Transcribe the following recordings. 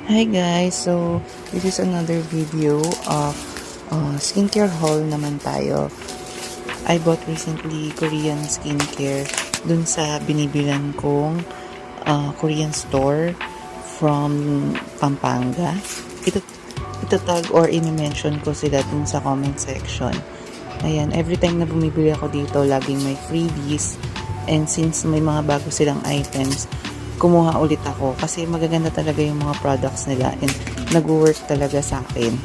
Hi guys, so this is another video of skincare haul naman tayo. I bought recently Korean skincare dun sa binibilan kong Korean store from Pampanga. Itatag or i-mention ko sila dun sa comment section. Ayan, every time na bumibili ako dito, laging may freebies. And since may mga bago silang items, kumuha ulit ako kasi magaganda talaga yung mga products nila and nag-work talaga sa akin.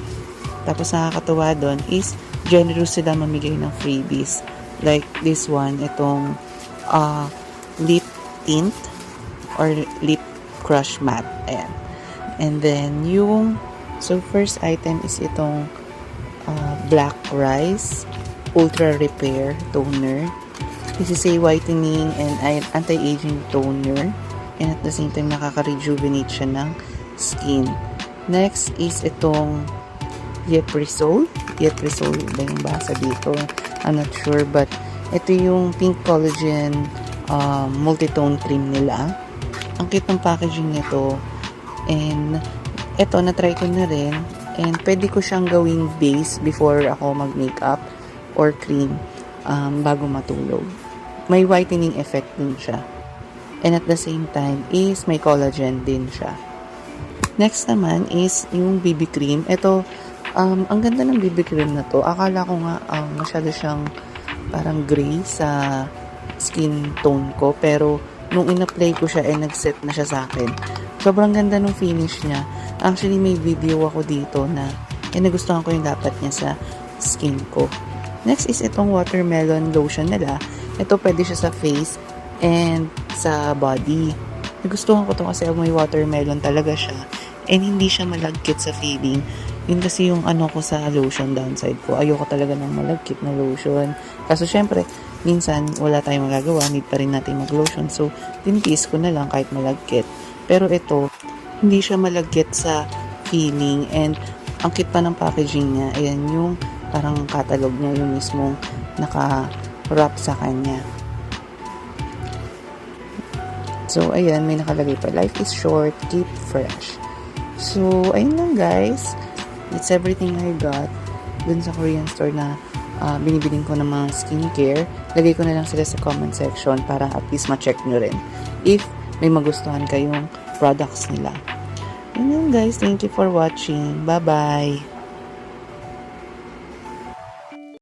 Tapos nakakatuwa doon is generous sila mamigay ng freebies. Like this one, itong lip tint or lip crush matte. Ayan. And then so first item is itong Black Rice Ultra Repair Toner. This is a whitening and anti-aging toner. And at the same time, nakaka-rejuvenate siya ng skin. Next is itong Yeprisol. Yeprisol ba yung basa dito? I'm not sure. But ito yung pink collagen multitone cream nila. Ang cute ng packaging nito. And ito, na-try ko na rin. And pwede ko siyang gawing base before ako mag-makeup or cream bago matulog. May whitening effect din siya. And at the same time is may collagen din siya. Next naman is yung BB cream. Ito, ang ganda ng BB cream na to. Akala ko nga masyado siyang parang gray sa skin tone ko. Pero nung in-apply ko siya, nag-set na siya sa akin. Sobrang ganda ng finish niya. Actually, may video ako dito na nagustuhan ko yung dapat niya sa skin ko. Next is itong watermelon lotion nila. Ito pwede siya sa face and sa body. Nagustuhan ko to kasi may watermelon talaga siya and hindi siya malagkit sa feeling. Yun kasi yung ko sa lotion downside ko. Ayoko talaga ng malagkit na lotion. Kaso syempre, minsan wala tayong magagawa. Need pa rin natin mag-lotion. So, tinitiis ko na lang kahit malagkit. Pero ito, hindi siya malagkit sa feeling and ang cute pa ng packaging niya. Ayan yung parang catalog niya, yung mismong naka-wrap sa kanya. So, ayan, may nakalagay pa. Life is short, keep fresh. So, ayun lang guys. It's everything I got dun sa Korean store na binibiling ko ng mga skincare. Lagay ko na lang sila sa comment section para at least ma-check nyo rin if may magustuhan kayong products nila. Ayun lang guys. Thank you for watching. Bye-bye!